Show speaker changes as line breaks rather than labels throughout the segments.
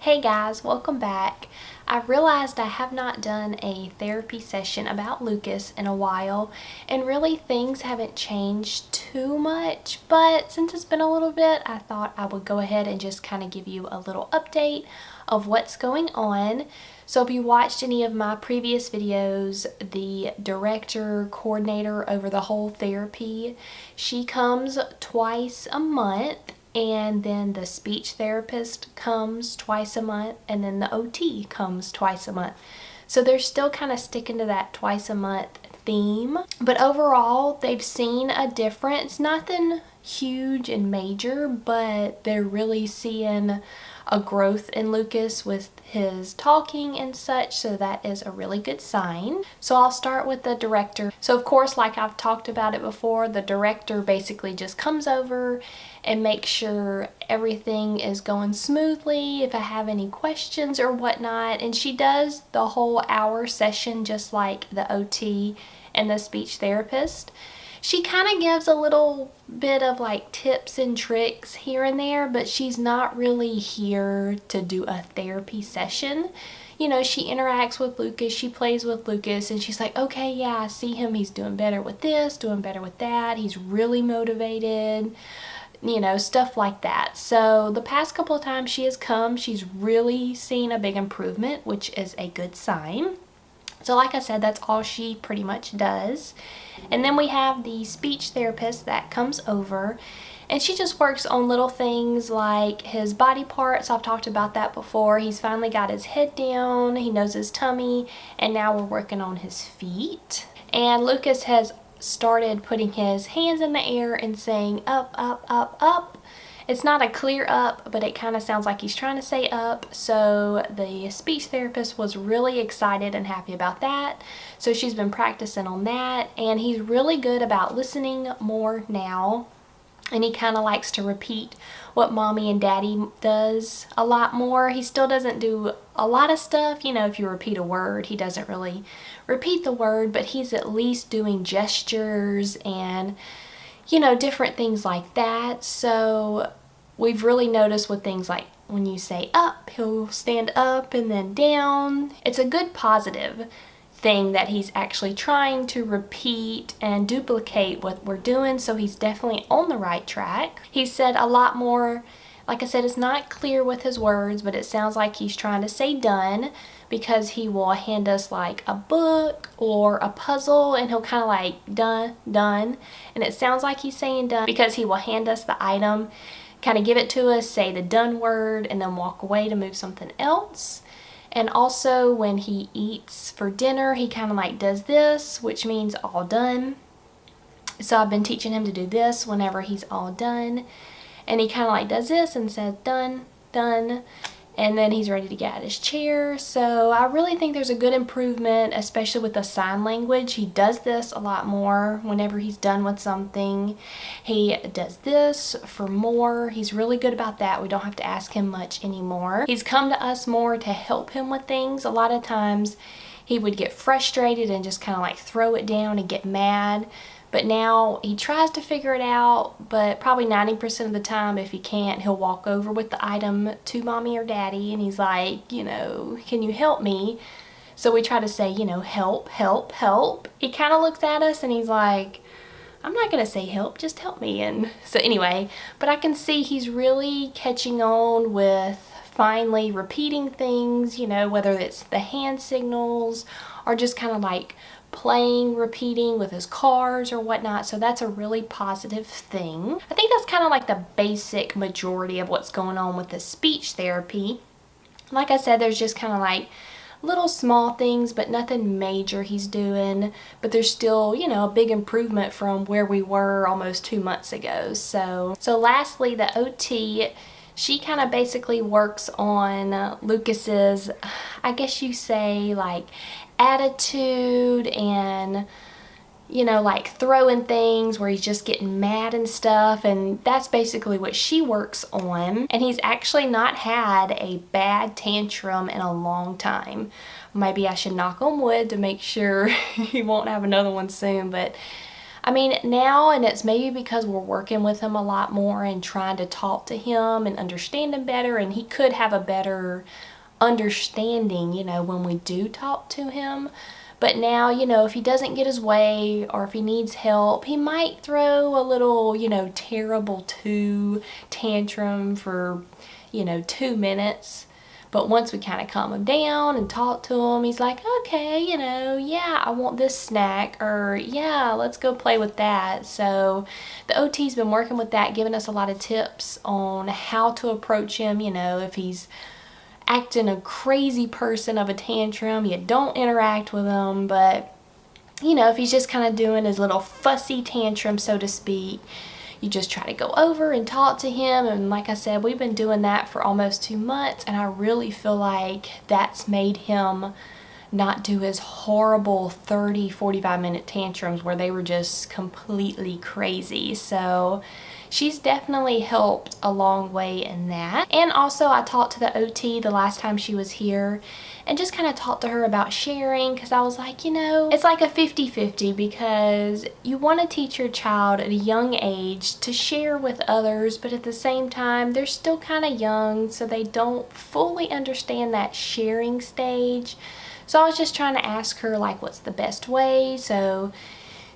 Hey guys, welcome back. I realized I have not done a therapy session about Lucas in a while, and really things haven't changed too much, but since it's been a little bit, I thought I would go ahead and just kind of give you a little update of what's going on. So if you watched any of my previous videos, the director, coordinator over the whole therapy, she comes twice a month. And then the speech therapist comes twice a month, and then the OT comes twice a month. So they're still kind of sticking to that twice a month theme. But overall, they've seen a difference. Nothing huge and major, but they're really seeing a growth in Lucas with his talking and such, so that is a really good sign. So I'll start with the director. So of course, like I've talked about it before, the director basically just comes over and makes sure everything is going smoothly, if I have any questions or whatnot, and she does the whole hour session just like the OT and the speech therapist. She kind of gives a little bit of like tips and tricks here and there, but she's not really here to do a therapy session. You know, she interacts with Lucas, she plays with Lucas, and she's like, okay, yeah, I see him, he's doing better with this, doing better with that, he's really motivated, you know, stuff like that. So the past couple of times she has come, she's really seen a big improvement, which is a good sign. So like I said, that's all she pretty much does. And then we have the speech therapist that comes over, and she just works on little things like his body parts. I've talked about that before. He's finally got his head down, he knows his tummy, and now we're working on his feet. And Lucas has started putting his hands in the air and saying up, up, up, up. It's not a clear up, but it kind of sounds like he's trying to say up. So the speech therapist was really excited and happy about that. So she's been practicing on that, and he's really good about listening more now. And he kind of likes to repeat what mommy and daddy does a lot more. He still doesn't do a lot of stuff. You know, if you repeat a word, he doesn't really repeat the word, but he's at least doing gestures and, you know, different things like that. So we've really noticed with things like when you say up, he'll stand up and then down. It's a good positive thing that he's actually trying to repeat and duplicate what we're doing, so he's definitely on the right track. He said a lot more. Like I said, it's not clear with his words, but it sounds like he's trying to say done, because he will hand us like a book or a puzzle, and he'll kind of like done, done, and it sounds like he's saying done because he will hand us the item, kind of give it to us, say the done word, and then walk away to move something else. And also when he eats for dinner, he kind of like does this, which means all done. So I've been teaching him to do this whenever he's all done. And he kind of like does this and says done, done. And then he's ready to get out of his chair. So I really think there's a good improvement, especially with the sign language. He does this a lot more whenever he's done with something. He does this for more. He's really good about that. We don't have to ask him much anymore. He's come to us more to help him with things. A lot of times he would get frustrated and just kind of like throw it down and get mad. But now he tries to figure it out, but probably 90% of the time, if he can't, he'll walk over with the item to mommy or daddy, and he's like, you know, can you help me? So we try to say, you know, help, help, help. He kind of looks at us and he's like, I'm not going to say help, just help me. And so anyway, but I can see he's really catching on with finally repeating things, you know, whether it's the hand signals or just kind of like playing, repeating with his cars or whatnot. So that's a really positive thing. I think that's kind of like the basic majority of what's going on with the speech therapy. Like I said, there's just kind of like little small things, but nothing major he's doing, but there's still, you know, a big improvement from where we were almost 2 months ago. So lastly, the OT, she kind of basically works on Lucas's, I guess you say, like attitude and, you know, like throwing things where he's just getting mad and stuff, and that's basically what she works on. And he's actually not had a bad tantrum in a long time. Maybe I should knock on wood to make sure he won't have another one soon, but I mean, now, and it's maybe because we're working with him a lot more and trying to talk to him and understand him better, and he could have a better understanding, you know, when we do talk to him. But now, you know, if he doesn't get his way or if he needs help, he might throw a little, you know, terrible tantrum for, you know, 2 minutes. But once we kind of calm him down and talk to him, he's like, okay, you know, yeah, I want this snack, or yeah, let's go play with that. So the OT's been working with that, giving us a lot of tips on how to approach him. You know, if he's acting a crazy person of a tantrum, you don't interact with him. But, you know, if he's just kind of doing his little fussy tantrum, so to speak, you just try to go over and talk to him. And like I said, we've been doing that for almost 2 months, and I really feel like that's made him not do his horrible 30-45 minute tantrums where they were just completely crazy. So she's definitely helped a long way in that. And also I talked to the OT the last time she was here and just kind of talked to her about sharing, because I was like, you know, it's like a 50-50, because you want to teach your child at a young age to share with others, but at the same time they're still kind of young, so they don't fully understand that sharing stage. So I was just trying to ask her, like, what's the best way. So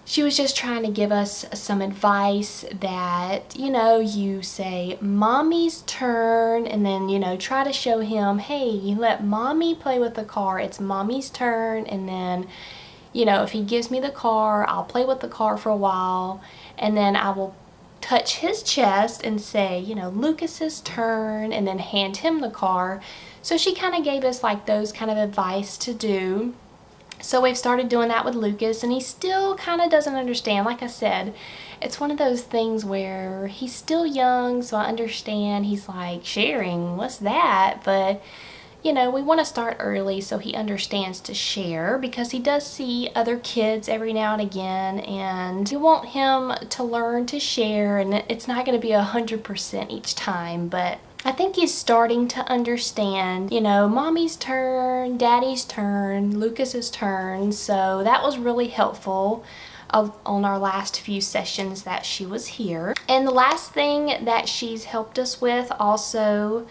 she was just trying to give us some advice that, you know, you say mommy's turn, and then, you know, try to show him, hey, you let mommy play with the car, it's mommy's turn. And then, you know, if he gives me the car, I'll play with the car for a while, and then I will touch his chest and say, you know, Lucas's turn, and then hand him the car. So she kind of gave us like those kind of advice to do. So we've started doing that with Lucas, and he still kind of doesn't understand. Like I said, it's one of those things where he's still young, so I understand. He's like, sharing, what's that? But, you know, we want to start early so he understands to share, because he does see other kids every now and again, and we want him to learn to share, and it's not going to be 100% each time, but I think he's starting to understand, you know, mommy's turn, daddy's turn, Lucas's turn. So that was really helpful on our last few sessions that she was here. And the last thing that she's helped us with also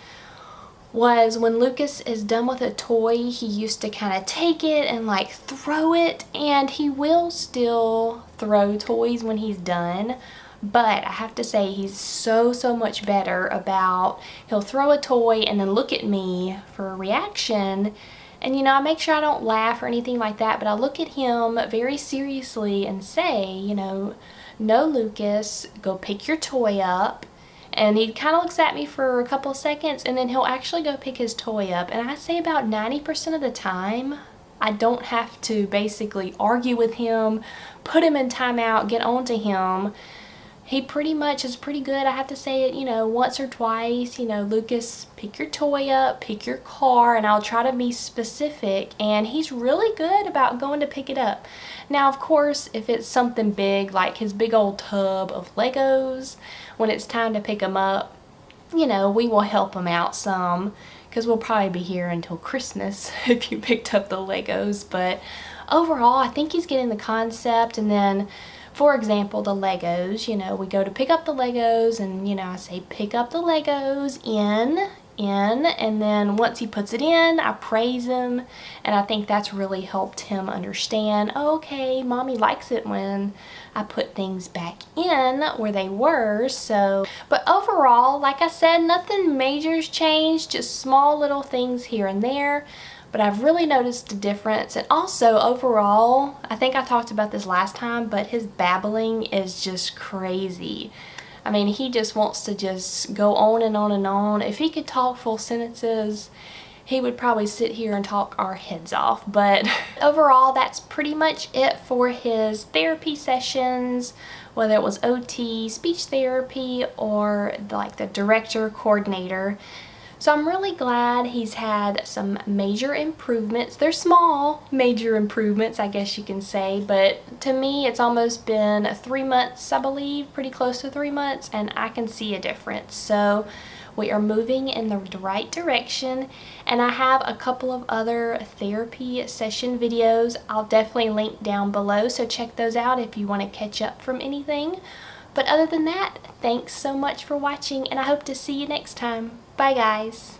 was when Lucas is done with a toy, he used to kind of take it and like throw it, and he will still throw toys when he's done. But I have to say, he's so much better about, he'll throw a toy and then look at me for a reaction. And, you know, I make sure I don't laugh or anything like that, but I look at him very seriously and say, you know, no, Lucas, go pick your toy up. And he kind of looks at me for a couple of seconds, and then he'll actually go pick his toy up. And I say about 90% of the time, I don't have to basically argue with him, put him in timeout, get on to him. He pretty much is pretty good. I have to say it, you know, once or twice, you know, Lucas, pick your toy up, pick your car, and I'll try to be specific, and he's really good about going to pick it up. Now, of course, if it's something big, like his big old tub of Legos, when it's time to pick them up, you know, we will help him out some, because we'll probably be here until Christmas if you picked up the Legos. But overall, I think he's getting the concept. And then, for example, the Legos, you know, we go to pick up the Legos, and, you know, I say, pick up the Legos in, and then once he puts it in, I praise him, and I think that's really helped him understand, oh, okay, mommy likes it when I put things back in where they were. So, but overall, like I said, nothing major's changed, just small little things here and there. But I've really noticed a difference. And also overall, I think I talked about this last time, but his babbling is just crazy. I mean, he just wants to just go on and on and on. If he could talk full sentences, he would probably sit here and talk our heads off. But overall, that's pretty much it for his therapy sessions, whether it was OT, speech therapy, or like the director, coordinator. So I'm really glad he's had some major improvements. They're small major improvements, I guess you can say, but to me it's almost been 3 months, I believe, pretty close to 3 months, and I can see a difference. So We are moving in the right direction, and I have a couple of other therapy session videos I'll definitely link down below, so check those out if you want to catch up from anything. But other than that, thanks so much for watching, and I hope to see you next time. Bye guys.